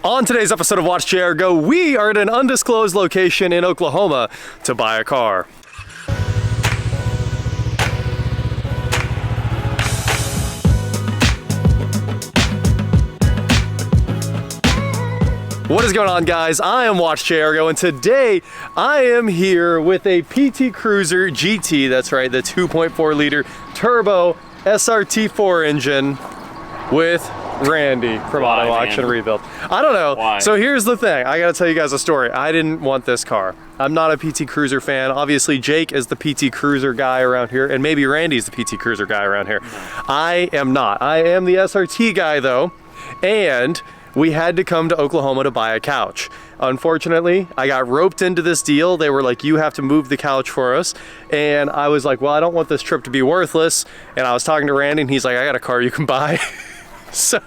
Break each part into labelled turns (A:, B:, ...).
A: On today's episode of WatchJRGo, we are at an undisclosed location in Oklahoma to buy a car. What is going on, guys? I am WatchJRGo, and today I am here with a PT Cruiser GT. That's right, the 2.4 liter turbo SRT4 engine with Randy from Auto Auction Rebuild. I don't know.
B: Why?
A: So here's the thing. I gotta tell you guys a story. I didn't want this car. I'm not a PT Cruiser fan. Obviously, Jake is the PT Cruiser guy around here, and maybe Randy's the PT Cruiser guy around here. I am not. I am the SRT guy, though, and we had to come to Oklahoma to buy a couch. Unfortunately, I got roped into this deal. They were like, you have to move the couch for us. And I was like, well, I don't want this trip to be worthless. And I was talking to Randy, and he's like, I got a car you can buy. So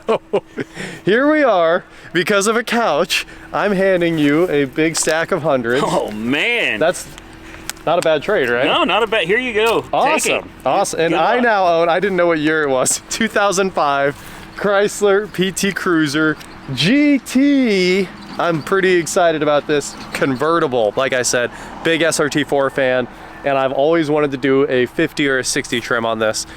A: here we are. Because of a couch, I'm handing you a big stack of hundreds.
B: Oh man,
A: that's not a bad trade, right?
B: No, not a bad. Here you go.
A: Awesome.
B: Take it.
A: Awesome. And
B: Good
A: I
B: luck.
A: now own, I didn't know what year it was, 2005 Chrysler PT Cruiser GT. I'm pretty excited about this convertible. Like I said, big SRT4 fan, and I've always wanted to do a 50 or a 60 trim on this.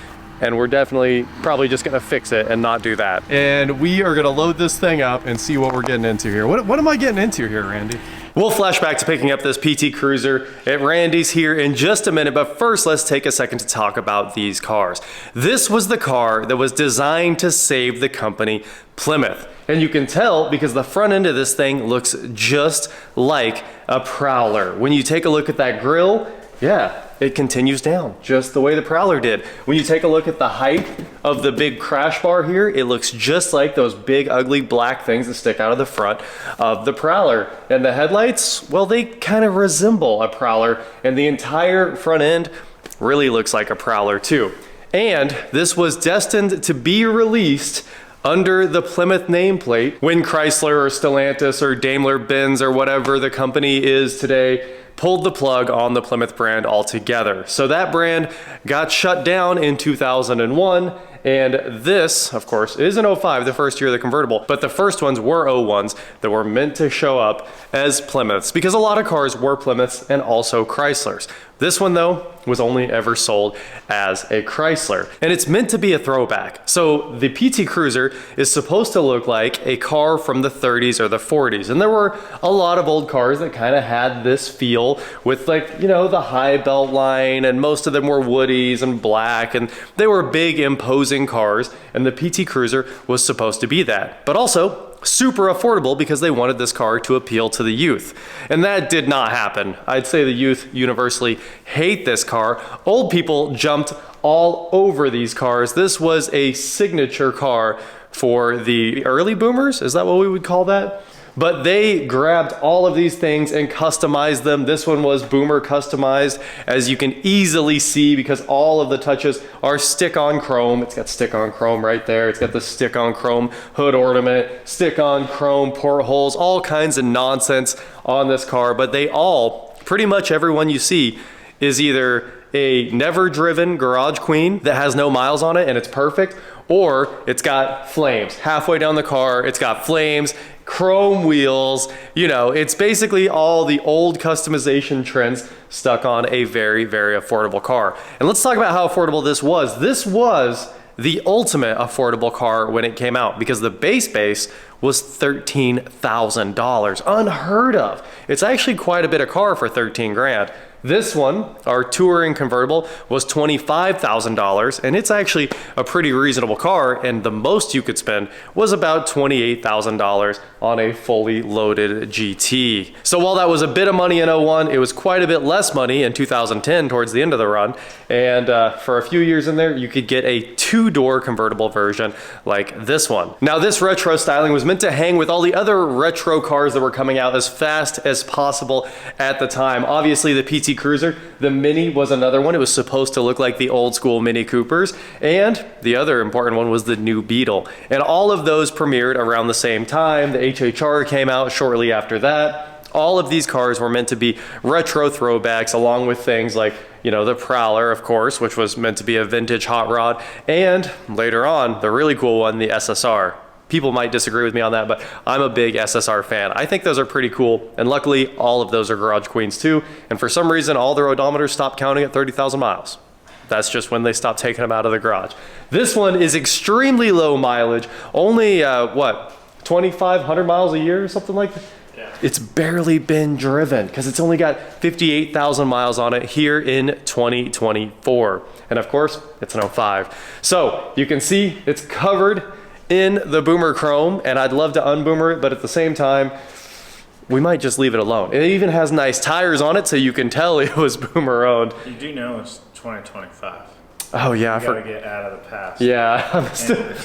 A: And we're definitely probably just gonna fix it and not do that. And we are gonna load this thing up and see what we're getting into here. What am I getting into here, Randy? We'll flash back to picking up this PT Cruiser at Randy's here in just a minute, but first let's take a second to talk about these cars. This was the car that was designed to save the company Plymouth. And you can tell because the front end of this thing looks just like a Prowler. When you take a look at that grille, yeah, it continues down just the way the Prowler did. When you take a look at the height of the big crash bar here, it looks just like those big ugly black things that stick out of the front of the Prowler. And the headlights, well, they kind of resemble a Prowler, and the entire front end really looks like a Prowler too. And this was destined to be released under the Plymouth nameplate when Chrysler or Stellantis or Daimler-Benz or whatever the company is today pulled the plug on the Plymouth brand altogether. So that brand got shut down in 2001, and this, of course, is in 05, the first year of the convertible, but the first ones were 01s that were meant to show up as Plymouths, because a lot of cars were Plymouths and also Chryslers. This one, though, was only ever sold as a Chrysler, and it's meant to be a throwback. So the PT Cruiser is supposed to look like a car from the 30s or the 40s, and there were a lot of old cars that kind of had this feel with, like, you know, the high belt line, and most of them were woodies and black, and they were big, imposing cars, and the PT Cruiser was supposed to be that. But also super affordable because they wanted this car to appeal to the youth. And that did not happen. I'd say the youth universally hate this car. Old people jumped all over these cars. This was a signature car for the early boomers. Is that what we would call that? But they grabbed all of these things and customized them. This one was boomer customized, as you can easily see, because all of the touches are stick-on chrome. It's got stick-on chrome right there. It's got the stick-on chrome hood ornament, stick-on chrome portholes, all kinds of nonsense on this car. But they all, pretty much everyone you see, is either a never-driven garage queen that has no miles on it and it's perfect, or it's got flames. Halfway down the car, it's got flames, chrome wheels, you know, it's basically all the old customization trends stuck on a very, very affordable car. And let's talk about how affordable this was. This was the ultimate affordable car when it came out, because the base was $13,000, unheard of. It's actually quite a bit of car for 13 grand. This one, our touring convertible, was $25,000, and it's actually a pretty reasonable car, and the most you could spend was about $28,000 on a fully loaded GT. So while that was a bit of money in 01, it was quite a bit less money in 2010 towards the end of the run, and for a few years in there, you could get a two-door convertible version like this one. Now, this retro styling was meant to hang with all the other retro cars that were coming out as fast as possible at the time. Obviously, the PT Cruiser, the Mini was another one. It was supposed to look like the old school Mini Coopers, and the other important one was the new Beetle. And all of those premiered around the same time. The HHR came out shortly after that. All of these cars were meant to be retro throwbacks, along with things like, you know, the Prowler, of course, which was meant to be a vintage hot rod, and later on, the really cool one, the SSR. people might disagree with me on that, but I'm a big SSR fan. I think those are pretty cool, and luckily all of those are garage queens too, and for some reason all their odometers stopped counting at 30,000 miles. That's just when they stopped taking them out of the garage. This one is extremely low mileage, only what, 2,500 miles a year or something like that? Yeah. It's barely been driven because it's only got 58,000 miles on it here in 2024. And of course, it's an 05. So you can see it's covered in the boomer chrome, and I'd love to unboomer it, but at the same time, we might just leave it alone. It even has nice tires on it, so you can tell it was boomer owned.
C: You do know it's 2025.
A: Oh yeah,
C: you gotta get out of the past.
A: Yeah,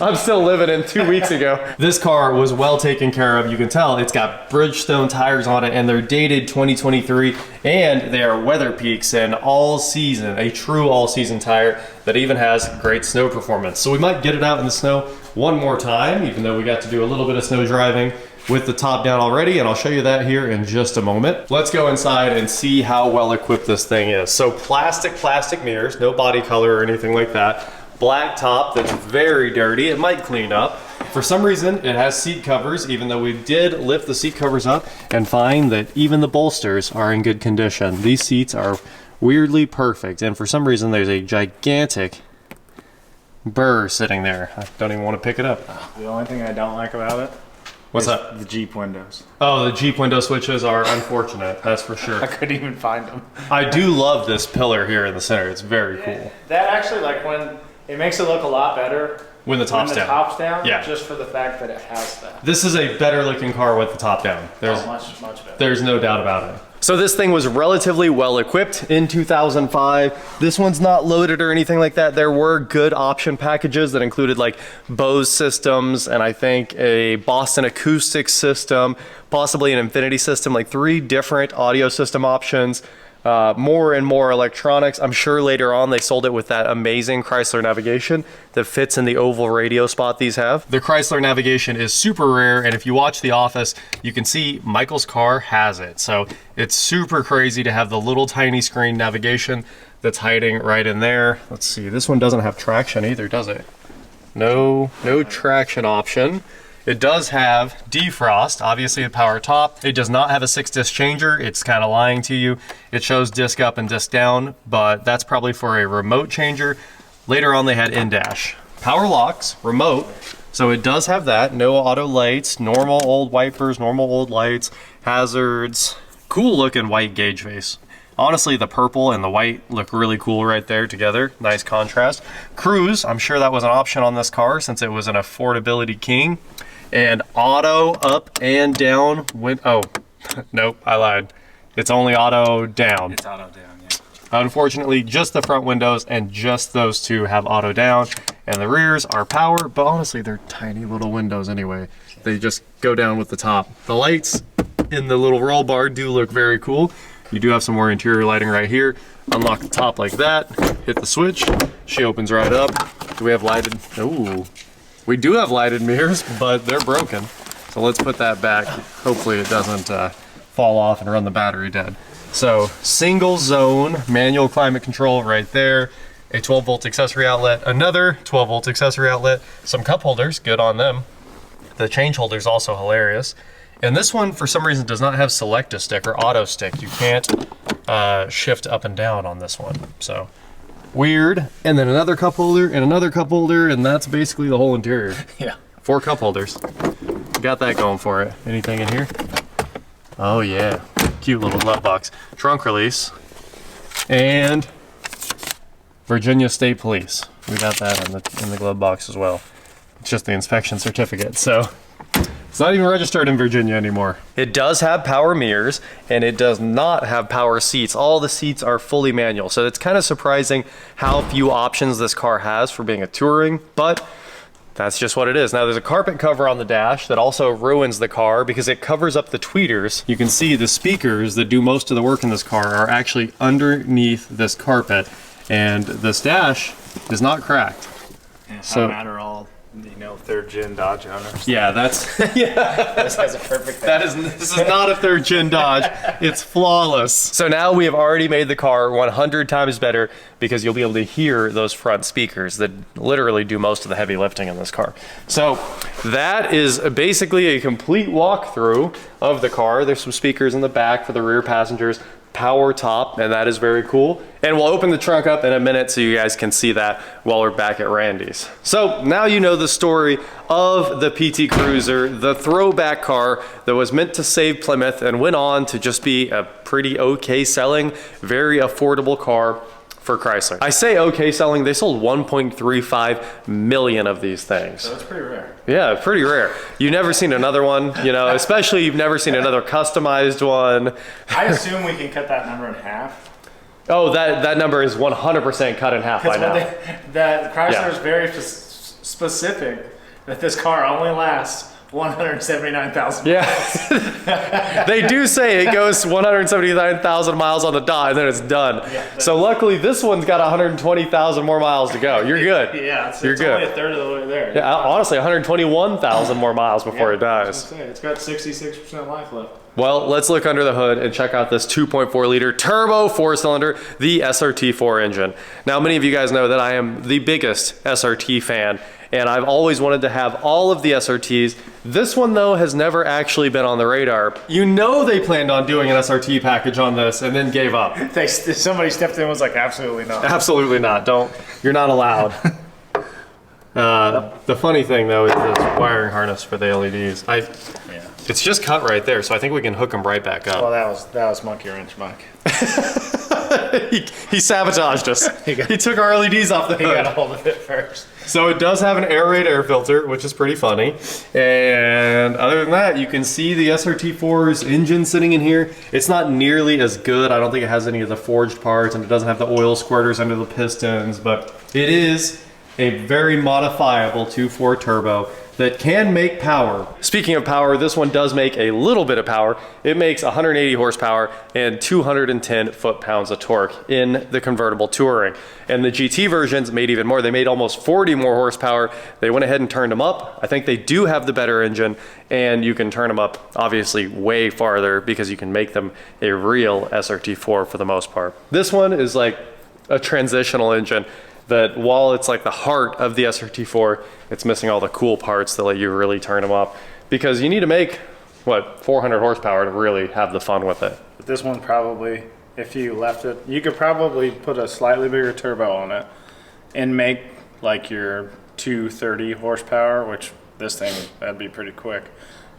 A: I'm still living in 2 weeks ago. This car was well taken care of. You can tell it's got Bridgestone tires on it, and they're dated 2023, and they are Weather Peaks and all season, a true all season tire that even has great snow performance. So we might get it out in the snow one more time, even though we got to do a little bit of snow driving with the top down already, and I'll show you that here in just a moment. Let's go inside and see how well equipped this thing is. So plastic mirrors, no body color or anything like that. Black top that's very dirty. It might clean up. For some reason, it has seat covers, even though we did lift the seat covers up and find that even the bolsters are in good condition. These seats are weirdly perfect, and for some reason, there's a gigantic burr sitting there. I don't even want to pick it up.
C: The only thing I don't like about it,
A: what's that?
C: The Jeep windows.
A: Oh, the Jeep window switches are unfortunate, that's for sure.
C: I couldn't even find them.
A: I do love this pillar here in the center. It's very cool.
C: That actually, like, when it makes it look a lot better
A: when the top's down.
C: Yeah. Just for the fact that it has that.
A: This is a better looking car with the top down. There's
C: much better.
A: There's no doubt about it. So this thing was relatively well equipped in 2005. This one's not loaded or anything like that. There were good option packages that included like Bose systems and I think a Boston acoustic system, possibly an Infinity system, like 3 different audio system options. More and more electronics. I'm sure later on they sold it with that amazing Chrysler navigation that fits in the oval radio spot these have. The Chrysler navigation is super rare, and if you watch The Office, you can see Michael's car has it. So it's super crazy to have the little tiny screen navigation that's hiding right in there. Let's see, this one doesn't have traction either, does it? No traction option. It does have defrost, obviously a power top. It does not have a 6-disc changer. It's kind of lying to you. It shows disc up and disc down, but that's probably for a remote changer. Later on they had in-dash. Power locks, remote, so it does have that. No auto lights, normal old wipers, normal old lights, hazards. Cool looking white gauge face. Honestly, the purple and the white look really cool right there together. Nice contrast. Cruise, I'm sure that was an option on this car since it was an affordability king. And auto up and down oh, nope, I lied. It's only auto down.
C: It's auto down, yeah.
A: Unfortunately, just the front windows and just those two have auto down, and the rears are power, but honestly, they're tiny little windows anyway. They just go down with the top. The lights in the little roll bar do look very cool. You do have some more interior lighting right here. Unlock the top like that, hit the switch, she opens right up. Do we have lighted? Ooh. We do have lighted mirrors, but they're broken. So let's put that back. Hopefully it doesn't fall off and run the battery dead. So single zone manual climate control right there. A 12-volt accessory outlet, another 12-volt accessory outlet, some cup holders, good on them. The change holder is also hilarious. And this one, for some reason, does not have select a stick or auto stick. You can't shift up and down on this one. So weird. And then another cup holder and another cup holder, and that's basically the whole interior.
C: Yeah.
A: 4 cup holders. Got that going for it. Anything in here? Oh yeah, cute little glove box. Trunk release. And Virginia State Police. We got that in the glove box as well. It's just the inspection certificate, so it's not even registered in Virginia anymore. It does have power mirrors, and it does not have power seats. All the seats are fully manual, so it's kind of surprising how few options this car has for being a touring, but that's just what it is. Now there's a carpet cover on the dash that also ruins the car because it covers up the tweeters. You can see the speakers that do most of the work in this car are actually underneath this carpet, and this dash is not cracked.
C: Yeah,
A: so
C: matter all. You know, third gen Dodge owners.
A: Yeah, that's yeah.
C: This has a perfect.
A: This is not a third gen Dodge. It's flawless. So now we have already made the car 100 times better because you'll be able to hear those front speakers that literally do most of the heavy lifting in this car. So that is basically a complete walkthrough of the car. There's some speakers in the back for the rear passengers. Power top, and that is very cool. And we'll open the trunk up in a minute so you guys can see that while we're back at Randy's. So now you know the story of the PT Cruiser, the throwback car that was meant to save Plymouth and went on to just be a pretty okay selling, very affordable car for Chrysler. I say okay selling, they sold 1.35 million of these things.
C: So that's pretty rare.
A: Yeah, pretty rare. You've never seen another one, you know, especially you've never seen another customized one.
C: I assume we can cut that number in half.
A: Oh, that number is 100% cut in half by now.
C: That Chrysler
A: Yeah.
C: is very specific that this car only lasts 179,000 miles.
A: Yeah, they do say it goes 179,000 miles on the dot and then it's done.
C: Yeah,
A: so luckily this one's got 120,000 more miles to go. You're good.
C: Yeah,
A: You're
C: it's
A: good.
C: only a third of the way there.
A: Yeah, honestly, 121,000 more miles before it
C: I
A: dies.
C: was gonna say, it's got 66% life left.
A: Well, let's look under the hood and check out this 2.4 liter turbo 4-cylinder, the SRT4 engine. Now, many of you guys know that I am the biggest SRT fan, and I've always wanted to have all of the SRTs. This one, though, has never actually been on the radar. You know they planned on doing an SRT package on this and then gave up.
C: Somebody stepped in and was like, absolutely not.
A: Absolutely not. You're not allowed. The funny thing, though, is this wiring harness for the LEDs. It's just cut right there, so I think we can hook them right back up.
C: Well, that was monkey wrench Mike.
A: he sabotaged us. He took our LEDs off the hood.
C: He got a hold of it first.
A: So it does have an air raid air filter, which is pretty funny. And other than that, you can see the SRT4's engine sitting in here. It's not nearly as good. I don't think it has any of the forged parts, and it doesn't have the oil squirters under the pistons, but it is a very modifiable 2.4 turbo that can make power. Speaking of power, this one does make a little bit of power. It makes 180 horsepower and 210 foot-pounds of torque in the convertible touring. And the GT versions made even more. They made almost 40 more horsepower. They went ahead and turned them up. I think they do have the better engine, and you can turn them up obviously way farther because you can make them a real SRT4 for the most part. This one is like a transitional engine that while it's like the heart of the SRT4, it's missing all the cool parts that let you really turn them up, because you need to make, what, 400 horsepower to really have the fun with it.
C: But this one probably, if you left it, you could probably put a slightly bigger turbo on it and make like your 230 horsepower, which this thing, that'd be pretty quick.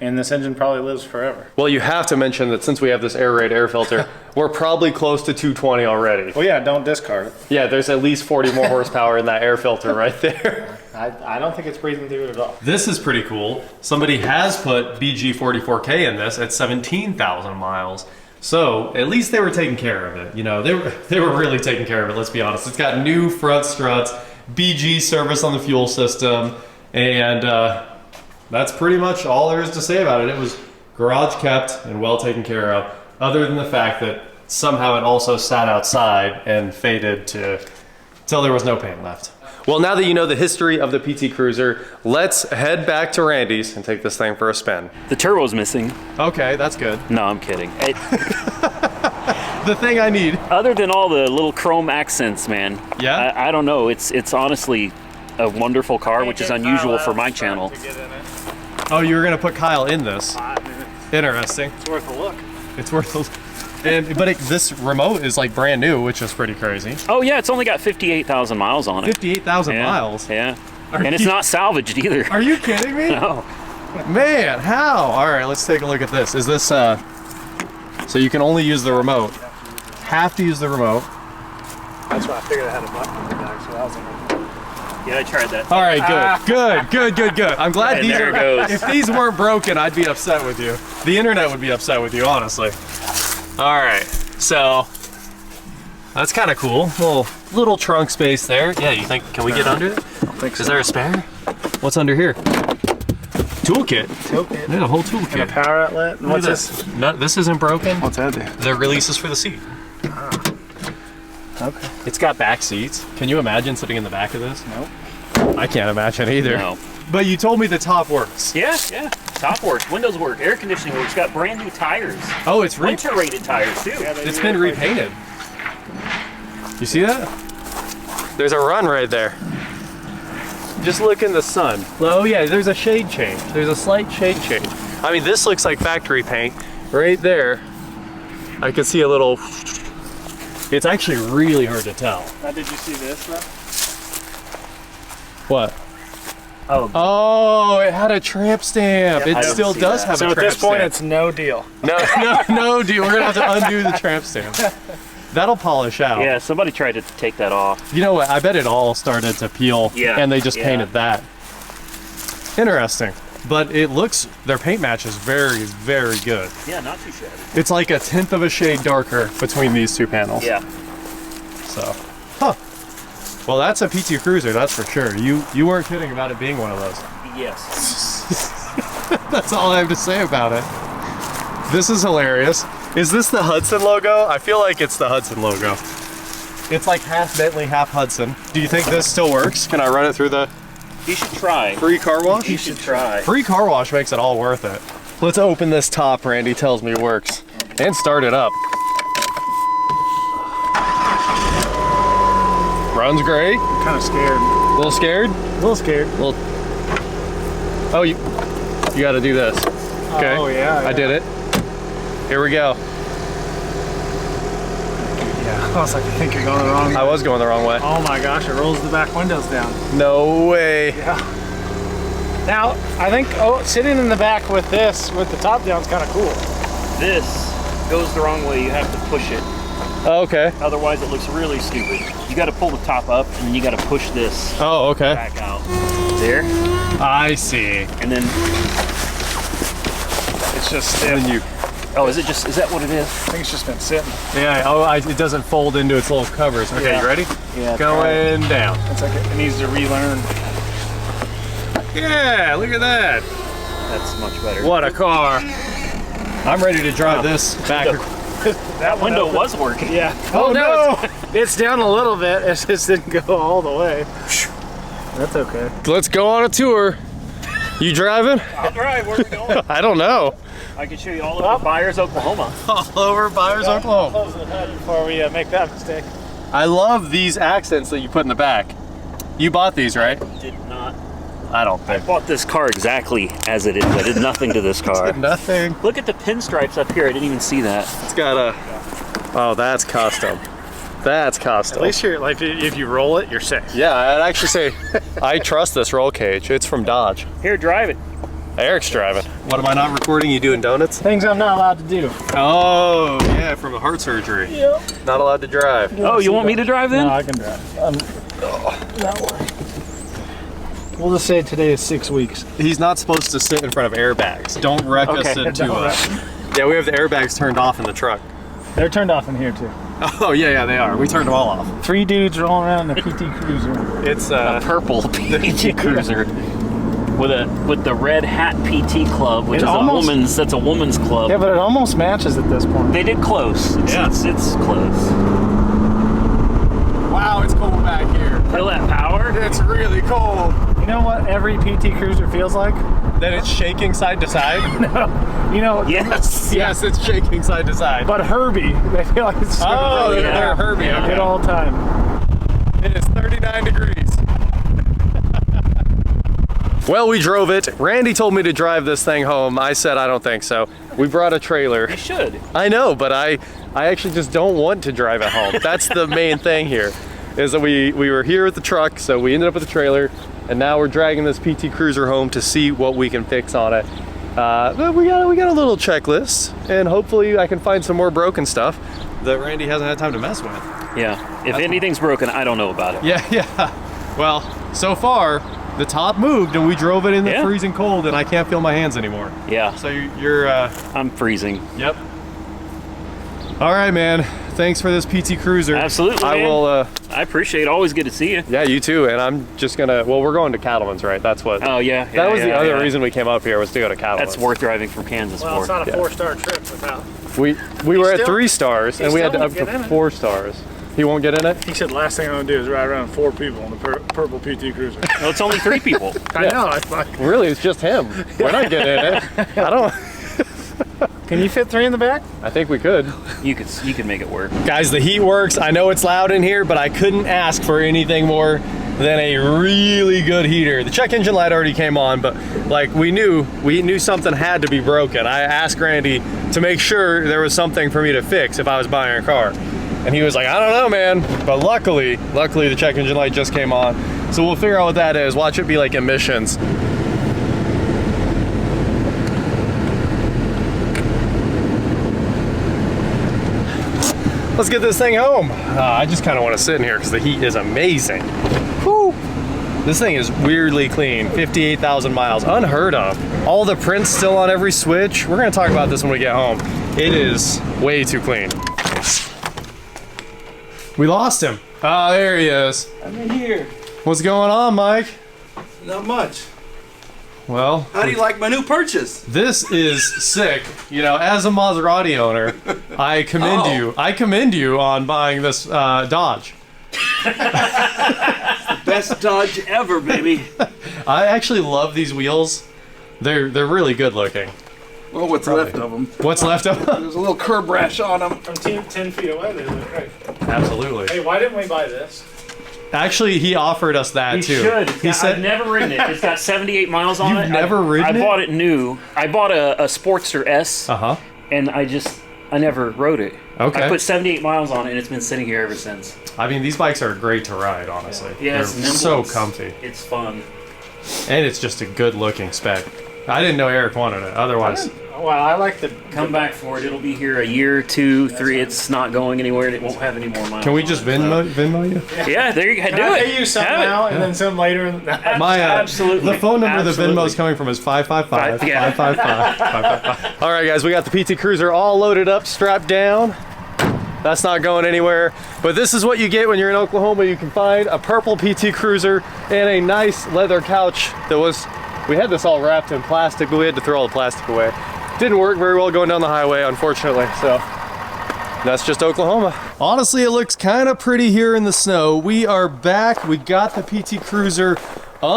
C: And this engine probably lives forever.
A: Well, you have to mention that since we have this air raid air filter, we're probably close to 220 already.
C: Well, yeah, don't discard it.
A: Yeah, there's at least 40 more horsepower in that air filter right there.
C: I don't think it's breathing through it at all.
A: This is pretty cool. Somebody has put BG44K in this at 17,000 miles. So at least they were taking care of it. You know, they were really taking care of it, let's be honest. It's got new front struts, BG service on the fuel system, and that's pretty much all there is to say about it. It was garage kept and well taken care of, other than the fact that somehow it also sat outside and faded till there was no paint left. Well, now that you know the history of the PT Cruiser, let's head back to Randy's and take this thing for a spin.
B: The turbo's missing.
A: Okay, that's good.
B: No, I'm kidding.
A: The thing I need.
B: Other than all the little chrome accents, man.
A: Yeah?
B: I don't know. It's honestly a wonderful car, which is unusual for my channel.
A: Oh, you were gonna put Kyle in this. Interesting.
C: It's worth a look.
A: It's worth a but this remote is like brand new, which is pretty crazy.
B: Oh yeah, it's only got 58,000 miles on it.
A: 58,000
B: Yeah,
A: miles?
B: Yeah. And it's not salvaged either.
A: Are you kidding me?
B: No.
A: Man, how? All right, let's take a look at this. Is this, so you can only use the remote. Have to use the remote.
C: That's why I figured I had a button in the back, so that was
B: Yeah, I tried that.
A: All right, good. I'm glad
B: And
A: these
B: there
A: are,
B: it goes.
A: if these weren't broken, I'd be upset with you. The internet would be upset with you, honestly. All right, so that's kind of cool. Little trunk space there. Yeah, you think, can we get under it?
C: I don't think so.
A: Is there a spare? What's under here? Toolkit.
C: Toolkit.
A: Yeah, a whole
C: And a
A: toolkit.
C: power outlet.
A: Look at this. No, this isn't broken.
C: What's that do?
A: The releases for the seat.
C: Okay.
A: It's got back seats. Can you imagine sitting in the back of this?
C: Nope.
A: I can't imagine either.
B: No.
A: But you told me the top works.
B: Yeah, yeah. Top works, windows work, air conditioning works. Got brand new tires.
A: Oh, it's
B: Winter rated tires too.
C: Yeah,
A: it's been repainted. You see that? There's a run right there. Just look in the sun. Oh yeah, there's a shade change. There's a slight shade change. I mean, this looks like factory paint. Right there, I can see a little. It's actually really hard to tell.
C: Now, did you see this though?
A: What?
B: Oh,
A: it had a tramp stamp.
B: Yeah,
A: it still does have a
C: So
A: tramp
C: at this point,
A: stamp.
C: it's no deal.
A: No, dude. We're gonna have to undo the tramp stamp. That'll polish out.
B: yeah. Somebody tried to take that off.
A: You know what? I bet it all started to peel,
B: Yeah,
A: and they just
B: yeah.
A: painted that. Interesting. But it looks, their paint match is very, very good.
B: Yeah, not too shabby.
A: It's like a 1/10 of a shade darker between these two panels.
B: Yeah.
A: So, huh. Well, that's a PT Cruiser, that's for sure. You weren't kidding about it being one of those.
B: Yes.
A: That's all I have to say about it. This is hilarious. Is this the Hudson logo? I feel like it's the Hudson logo. It's like half Bentley, half Hudson. Do you think this still works? Can I run it through the
B: You should try.
A: free car wash?
B: You should try.
A: Free car wash makes it all worth it. Let's open this top, Randy tells me works. And start it up. Runs great.
C: I'm kind of scared.
A: A little scared?
C: A little scared.
A: Oh, you got to do this. Okay.
C: Oh, yeah.
A: I did it. Here we go.
C: Yeah. I was like, I think you're going the wrong way.
A: I was going the wrong way.
C: Oh my gosh, it rolls the back windows down.
A: No way.
C: Yeah. Now, I think sitting in the back with this, with the top down, is kind of cool.
B: This goes the wrong way. You have to push it.
A: Oh, okay.
B: Otherwise, it looks really stupid. You got to pull the top up, and then you got to push this
A: Oh, okay.
B: back out. There,
A: I see.
B: and then
C: It's just
A: And
C: stiff.
A: then you.
B: oh, is that what it is?
C: I think it's just been sitting.
A: Yeah. Oh, it doesn't fold into its little covers. Okay,
C: Yeah.
A: you ready?
B: Yeah.
A: Going down.
C: It's like it needs to relearn.
A: Yeah. Look at that.
B: That's much better.
A: What a car. I'm ready to drive this back.
B: That window was working.
C: Yeah.
A: Oh, no.
C: It's down a little bit. It just didn't go all the way. That's okay.
A: Let's go on a tour. You driving?
B: I'll drive. Where are we going?
A: I don't know.
B: I can show you all over Byers, Oklahoma.
A: All over Byers, Oklahoma.
C: Close the hood before we make that mistake.
A: I love these accents that you put in the back. You bought these, right?
B: Did not.
A: I don't
B: I
A: think.
B: bought this car exactly as it is. I did nothing to this car.
A: Nothing.
B: Look at the pinstripes up here. I didn't even see that.
A: It's got a. Oh, that's custom. That's custom.
C: At least you're like, if you roll it, you're safe.
A: Yeah, I'd actually say I trust this roll cage. It's from Dodge.
B: Here, drive it.
A: Eric's driving. What, am I not recording? You doing donuts?
C: Things I'm not allowed to do.
A: Oh, yeah, from a heart surgery.
C: Yep.
A: Not allowed to drive.
B: Oh, you want me to drive then?
C: No, I can drive. That way. We'll just say today is 6 weeks.
A: He's not supposed to sit in front of airbags. Don't wreck us
B: Okay.
A: into
C: Don't
A: us. Yeah, we have the airbags turned off in the truck.
C: They're turned off in here too.
A: Oh, yeah, they are. We turned them all off.
C: 3 dudes rolling around in a PT Cruiser.
A: It's
B: Purple PT Cruiser with the red hat PT club, which
C: It
B: is
C: almost-
B: that's a woman's club.
C: Yeah, but it almost matches at this point.
B: They did close. It's close.
A: Wow, it's cold back here.
B: Feel that power?
A: It's really cold.
C: You know what every PT Cruiser feels like?
A: Then it's shaking side to side?
C: You know,
B: Yes.
A: Yes, it's shaking side to side.
C: but Herbie, they feel like it's
A: Oh,
B: yeah.
A: they're Herbie.
B: Yeah.
A: Okay.
C: good all the time.
A: It is 39 degrees. Well, we drove it. Randy told me to drive this thing home. I said I don't think so. We brought a trailer.
B: You should.
A: I know, but I actually just don't want to drive it home. That's the main thing here, is that we were here with the truck, so we ended up with the trailer, and now we're dragging this PT Cruiser home to see what we can fix on it. But we got a little checklist, and hopefully I can find some more broken stuff that Randy hasn't had time to mess with.
B: Yeah. If anything's broken, I don't know about it.
A: Yeah. Well, so far, the top moved, and we drove it in the
B: Yeah.
A: freezing cold, and I can't feel my hands anymore.
B: Yeah.
A: So you're
B: I'm freezing.
A: yep. All right, man. Thanks for this PT Cruiser.
B: Absolutely,
A: I
B: man.
A: will.
B: I appreciate it. Always good to see you.
A: Yeah, you too. And I'm just gonna. Well, we're going to Cattleman's, right? That's what.
B: Oh, yeah.
A: that was the other
B: yeah.
A: reason we came up here, was to go to Cattleman's.
B: That's worth driving from Kansas
C: Well,
B: for.
C: it's not a
A: Yeah.
C: 4-star trip without.
A: We were at
C: still-
A: 3 stars, and we had
C: still
A: to up
C: get in
A: to
C: it.
A: 4 stars. He won't get in it?
C: He said last thing I'm gonna do is ride around 4 people on the purple PT Cruiser.
B: No, it's only 3 people.
C: I know. I like.
A: Really, it's just him. We're not getting in it. I don't.
C: Can you fit 3 in the back?
A: I think we could.
B: You could make it work.
A: Guys, the heat works. I know it's loud in here, but I couldn't ask for anything more than a really good heater. The check engine light already came on, but like we knew something had to be broken. I asked Randy to make sure there was something for me to fix if I was buying a car. And he was like, I don't know, man. But luckily the check engine light just came on. So we'll figure out what that is. Watch it be like emissions. Let's get this thing home. I just kind of want to sit in here because the heat is amazing. Whew. This thing is weirdly clean, 58,000 miles, unheard of. All the prints still on every switch. We're gonna talk about this when we get home. It is way too clean. We lost him. Oh, there he is.
D: I'm in here.
A: What's going on, Mike?
D: Not much.
A: Well,
D: How do you like my new purchase?
A: this is sick. You know, as a Maserati owner, I commend you. I commend you on buying this Dodge.
D: Best Dodge ever, baby.
A: I actually love these wheels. They're really good looking.
D: Well, what's left of them?
A: What's left of them?
D: There's a little curb rash on them.
C: From 10 feet away, they look great.
A: Absolutely.
C: Hey, why didn't we buy this?
A: Actually, he offered us that
B: You
A: too.
B: should.
A: He said,
B: I've never ridden it. It's got 78 miles on it.
A: You've never ridden
B: I
A: it?
B: bought it new. I bought a Sportster S,
A: "Uh-huh.
B: and I never rode it.
A: Okay.
B: I put 78 miles on it, and it's been sitting here ever since.
A: I mean, these bikes are great to ride, honestly.
B: Yeah,
A: They're
B: it's nimble,
A: so
B: it's-
A: comfy.
B: It's fun.
A: And it's just a good looking spec. I didn't know Eric wanted it, otherwise.
C: Well, I like the.
B: Come back for it. It'll be here a year, 2, 3. It's not going anywhere, and it won't have any more miles.
A: Can we just Venmo you?
B: Yeah, there you go.
C: Can
B: Do
C: I
B: it.
C: pay you some
B: Have it.
C: now and then some later?
A: My
B: Absolutely.
A: The phone number the
B: Absolutely.
A: Venmo is coming from is 555
B: Yeah.
A: 555 555. All right, guys, we got the PT Cruiser all loaded up, strapped down. That's not going anywhere. But this is what you get when you're in Oklahoma. You can find a purple PT Cruiser and a nice leather couch that was. We had this all wrapped in plastic, but we had to throw all the plastic away. Didn't work very well going down the highway, unfortunately. So that's just Oklahoma. Honestly, it looks kind of pretty here in the snow. We are back. We got the PT Cruiser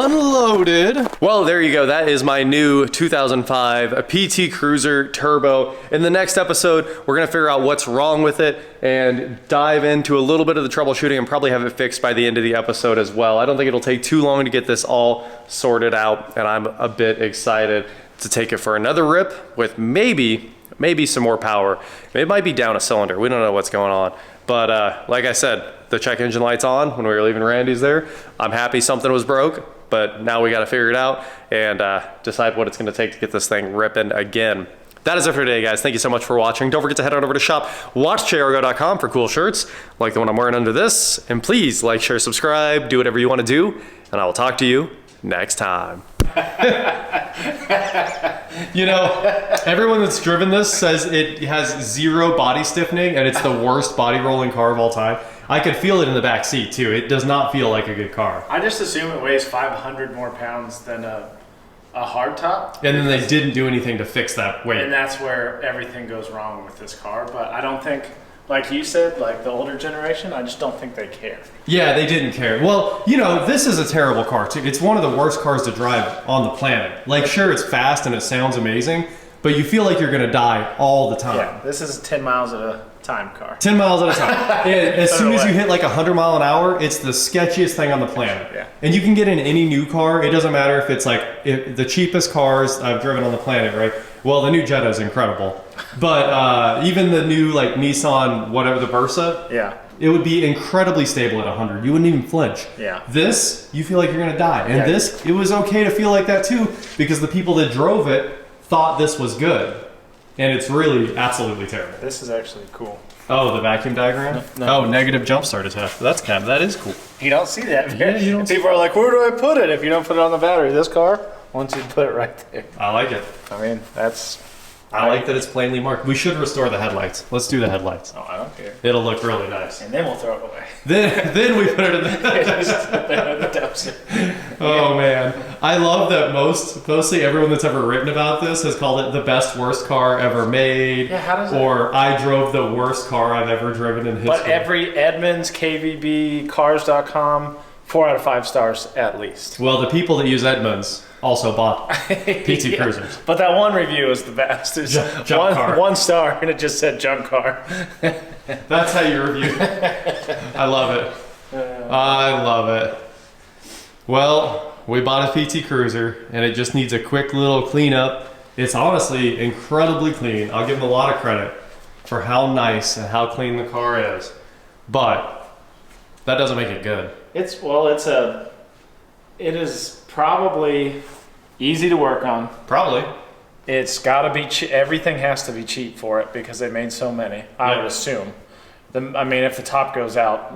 A: unloaded. Well, there you go. That is my new 2005 PT Cruiser Turbo. In the next episode, we're gonna figure out what's wrong with it and dive into a little bit of the troubleshooting and probably have it fixed by the end of the episode as well. I don't think it'll take too long to get this all sorted out, and I'm a bit excited to take it for another rip with maybe some more power. It might be down a cylinder. We don't know what's going on. But like I said, the check engine light's on when we were leaving Randy's there. I'm happy something was broke, but now we got to figure it out and decide what it's going to take to get this thing ripping again. That is it for today, guys. Thank you so much for watching. Don't forget to head on over to shop WatchJRGo.com for cool shirts like the one I'm wearing under this. And please like, share, subscribe, do whatever you want to do, and I will talk to you next time. You know, everyone that's driven this says it has 0 body stiffening and it's the worst body rolling car of all time. I could feel it in the back seat too. It does not feel like a good car.
C: I just assume it weighs 500 more pounds than a hardtop.
A: And then they didn't do anything to fix that weight.
C: And that's where everything goes wrong with this car. But I don't think, like you said, like the older generation, I just don't think they care.
A: Yeah, they didn't care. Well, you know, this is a terrible car too. It's one of the worst cars to drive on the planet. Like, sure, it's fast and it sounds amazing, but you feel like you're gonna die all the time.
C: Yeah, this is 10 miles at a time car.
A: 10 miles at a time. And as soon as you hit like 100 mile an hour, it's the sketchiest thing on the planet.
C: Yeah.
A: And you can get in any new car. It doesn't matter if it's like the cheapest cars I've driven on the planet, right? Well, the new Jetta is incredible. But even the new like Nissan, whatever, the Versa,
C: Yeah.
A: it would be incredibly stable at 100. You wouldn't even flinch.
C: Yeah.
A: This, you feel like you're gonna die. And
C: Yeah.
A: this, it was okay to feel like that too, because the people that drove it thought this was good. And it's really absolutely terrible.
C: This is actually cool.
A: Oh, the vacuum diagram?
C: No.
A: Oh, negative jump start attached. That is cool.
C: You don't see that.
A: Yeah, you don't see-
C: People are like, where do I put it? If you don't put it on the battery, this car, once you put it right there.
A: I like it.
C: I mean, that's
A: I like that it's plainly marked. We should restore the headlights. Let's do the headlights.
C: Oh, I don't care.
A: It'll look really nice.
C: And then we'll throw it away.
A: Then we put it in the Oh man, I love that mostly everyone that's ever written about this has called it the best worst car ever made.
C: Yeah, how does it?
A: Or I drove the worst car I've ever driven in history.
C: But every Edmunds, KVB, Cars.com, 4 out of 5 stars at least.
A: Well, the people that use Edmunds also bought PT
C: Yeah.
A: Cruisers.
C: But that one review is the best. It's
A: Junk
C: one,
A: car.
C: 1 star and it just said junk car.
A: That's how you review. I love it. I love it. Well, we bought a PT Cruiser and it just needs a quick little cleanup. It's honestly incredibly clean. I'll give them a lot of credit for how nice and how clean the car is. But that doesn't make it good.
C: It is probably easy to work on.
A: Probably.
C: It's got to be everything has to be cheap for it because they made so many. I would assume. I mean, if the top goes out,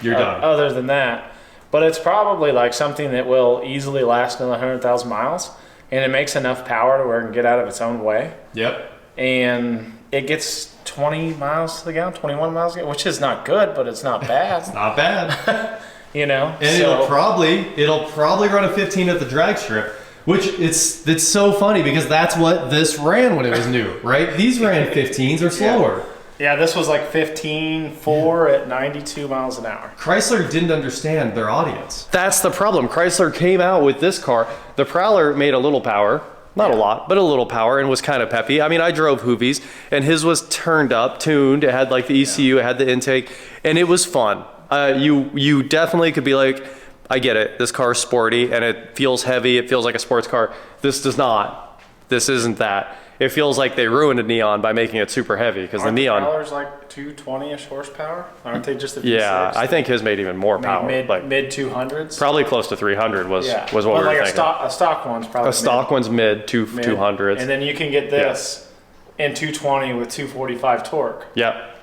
A: You're done.
C: Other than that, but it's probably like something that will easily last another 100,000 miles, and it makes enough power to where it can get out of its own way.
A: Yep.
C: And it gets 20 miles to the gallon, 21 miles to the gallon, which is not good, but it's not bad.
A: Not bad.
C: You know,
A: And it'll probably run a 15 at the drag strip, which it's so funny because that's what this ran when it was new, right? These ran 15s or slower.
C: Yeah, this was like 15.4 at 92 miles an hour.
A: Chrysler didn't understand their audience. That's the problem. Chrysler came out with this car. The Prowler made a little power, not a lot, but a little power, and was kind of peppy. I mean, I drove Hoovies, and his was turned up, tuned. It had like the ECU, it had the intake, and it was fun. You definitely could be like, I get it. This car is sporty, and it feels heavy. It feels like a sports car. This does not. This isn't that. It feels like they ruined a Neon by making it super heavy because the Neon.
C: Prowler's like 220-ish horsepower, aren't they? Just a V6?
A: Yeah, I think his made even more power.
C: Mid
A: like
C: 200s.
A: probably close to 300 was what we
C: but
A: were
C: like
A: thinking.
C: a stock one's probably
A: A stock one's mid 200s.
C: and then you can get this in 220 with 245 torque.
A: Yep.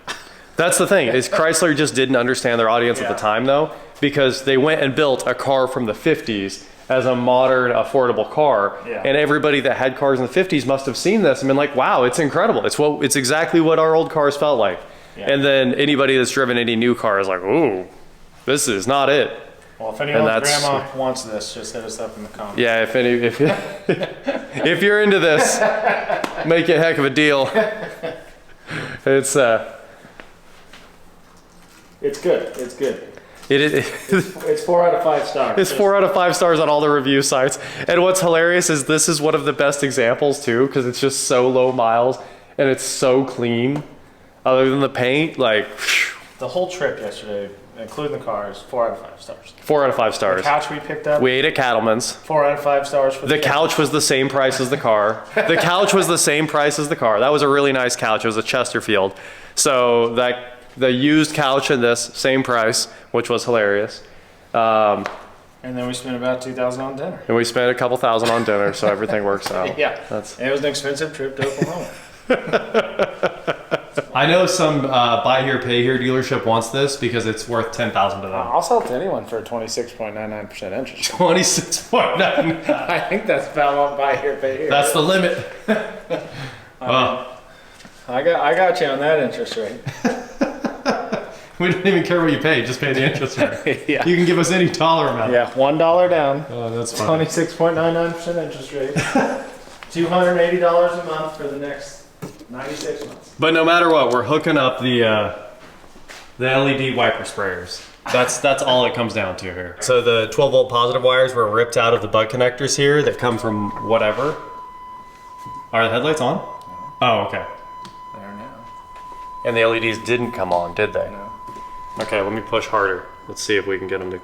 A: That's the thing, is Chrysler just didn't understand their audience at the time though, because they went and built a car from the 50s as a modern, affordable car.
C: Yeah.
A: And everybody that had cars in the 50s must have seen this and been like, wow, it's incredible. It's exactly what our old cars felt like. Yeah. And then anybody that's driven any new car is like, ooh, this is not it.
C: Well, if anyone's grandma wants this, just hit us up in the comments.
A: Yeah, if you're into this, make it a heck of a deal. It's
C: good. It's good.
A: It's
C: 4 out of 5 stars.
A: It's 4 out of 5 stars on all the review sites. And what's hilarious is this is one of the best examples too, because it's just so low miles and it's so clean. Other than the paint, like
C: the whole trip yesterday, including the cars, 4 out of 5 stars.
A: 4 out of 5 stars.
C: The couch we picked up.
A: We ate at Cattleman's.
C: 4 out of 5 stars for
A: the couch was the same price as the car. The couch was the same price as the car. That was a really nice couch. It was a Chesterfield. So the used couch and this same price, which was hilarious.
C: And then we spent about $2,000 on dinner.
A: And we spent a couple thousand on dinner, so everything works out.
C: Yeah, it was an expensive trip to Oklahoma.
A: I know some buy here, pay here dealership wants this because it's worth $10,000 to them.
C: I'll sell it to anyone for a 26.99% interest.
A: 26.9.
C: I think that's about what buy here, pay here.
A: That's the limit.
C: I got you on that interest rate.
A: We don't even care what you pay, just pay the interest rate.
C: Yeah.
A: You can give us any dollar amount.
C: Yeah, $1 down.
A: Oh, that's fine.
C: 26.99% interest rate. $280 a month for the next 96 months.
A: But no matter what, we're hooking up the LED wiper sprayers. That's all it comes down to here. So the 12 volt positive wires were ripped out of the butt connectors here that come from whatever. Are the headlights on? No. Oh, okay.
C: They are now.
A: And the LEDs didn't come on, did they?
C: No.
A: Okay, let me push harder. Let's see if we can get them to...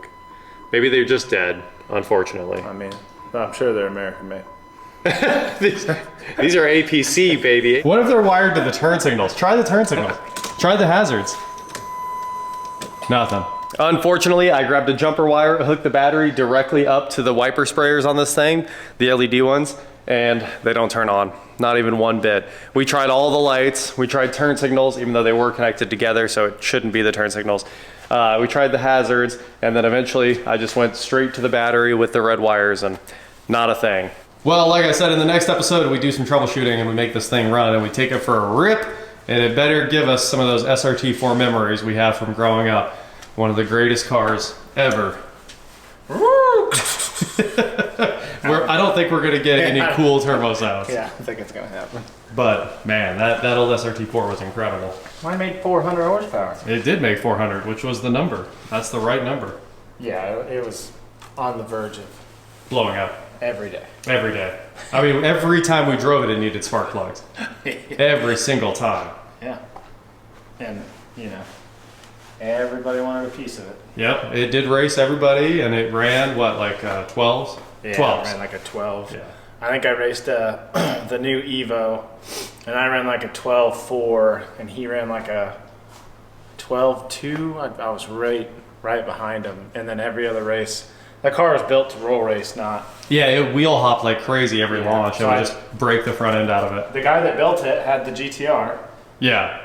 A: Maybe they're just dead, unfortunately.
C: I mean, I'm sure they're American made.
A: These are APC, baby. What if they're wired to the turn signals? Try the turn signals. Try the hazards. Nothing. Unfortunately, I grabbed a jumper wire, hooked the battery directly up to the wiper sprayers on this thing, the LED ones, and they don't turn on. Not even one bit. We tried all the lights. We tried turn signals, even though they were connected together, so it shouldn't be the turn signals. We tried the hazards, and then eventually I just went straight to the battery with the red wires, and not a thing. Well, like I said, in the next episode, we do some troubleshooting and we make this thing run and we take it for a rip, and it better give us some of those SRT4 memories we have from growing up. One of the greatest cars ever. I don't think we're gonna get any cool turbo sounds.
C: Yeah, I think it's gonna happen.
A: But man, that old SRT4 was incredible.
C: Mine made 400 horsepower.
A: It did make 400, which was the number. That's the right number.
C: Yeah, it was on the verge of
A: Blowing up.
C: every day.
A: Every day. I mean, every time we drove it, it needed spark plugs. Every single time.
C: Yeah. And, everybody wanted a piece of it.
A: Yep, it did race everybody, and it ran, what, like 12s?
C: Yeah,
A: 12s.
C: I ran like a 12.
A: Yeah.
C: I think I raced the new Evo, and I ran like a 12.4, and he ran like a 12.2. I was right behind him. And then every other race, that car was built to roll race, not...
A: Yeah, it wheel hopped like crazy every launch.
C: so
A: It would just break the front end out of it.
C: The guy that built it had the GTR,
A: Yeah.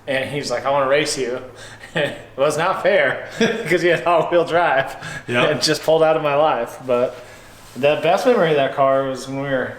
C: and he's like, I want to race you. Well, it's not fair because he had all-wheel drive.
A: Yep.
C: It just pulled out of my life. But the best memory of that car was when we were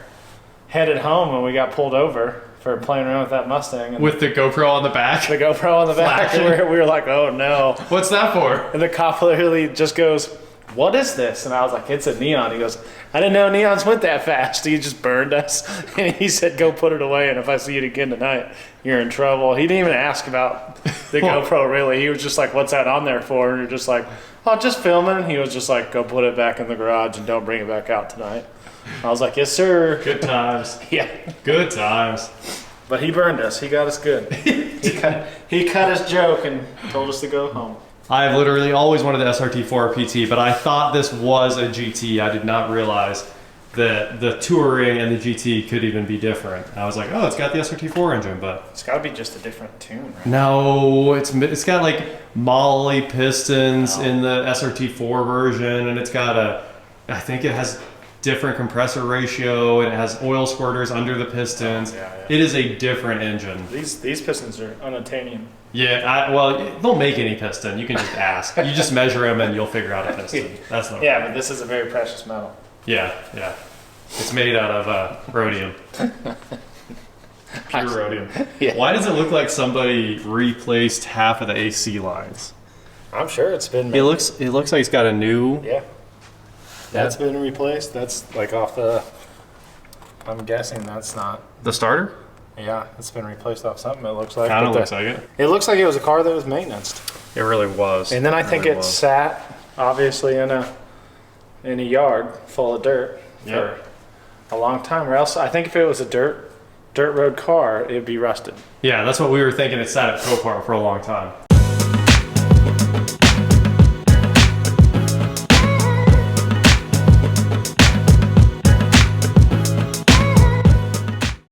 C: headed home and we got pulled over for playing around with that Mustang. And
A: With the GoPro on the back.
C: the GoPro on the back, and
A: Flashing.
C: we were like, oh no.
A: What's that for?
C: And the cop literally just goes, what is this? And I was like, it's a neon. He goes, I didn't know neons went that fast. He just burned us. And he said, go put it away. And if I see it again tonight, you're in trouble. He didn't even ask about the GoPro, really. He was just like, what's that on there for? And you're just like, oh, just filming. And he was just like, go put it back in the garage and don't bring it back out tonight. I was like, yes, sir.
A: Good times.
C: Yeah.
A: Good times.
C: But he burned us. He got us good. he cut his joke and told us to go home.
A: I've literally always wanted the SRT4 PT, but I thought this was a GT. I did not realize that the Touring and the GT could even be different. I was like, oh, it's got the SRT4 engine, but...
C: It's got to be just a different tune, right?
A: No, it's got like Molly pistons in the SRT4 version, and it's got I think it has different compressor ratio, and it has oil squirters under the pistons.
C: Yeah.
A: It is a different engine.
C: These pistons are unobtainium.
A: Yeah, well, they'll make any piston. You can just ask. You just measure them and you'll figure out a piston. That's no.
C: Yeah, but this is a very precious metal.
A: Yeah. It's made out of rhodium. Pure rhodium.
C: Yeah.
A: Why does it look like somebody replaced half of the AC lines?
C: I'm sure it's been made.
A: It looks like it's got a new...
C: Yeah. That's been replaced. That's like off the... I'm guessing that's not...
A: The starter?
C: Yeah, it's been replaced off something, it looks like.
A: Kind of
C: But
A: looks like it.
C: It looks like it was a car that was maintained.
A: It really was.
C: And then I think it sat, obviously, in a yard full of dirt for a long time. Or else, I think if it was a dirt road car, it'd be rusted.
A: Yeah, that's what we were thinking. It sat at Copart for a long time.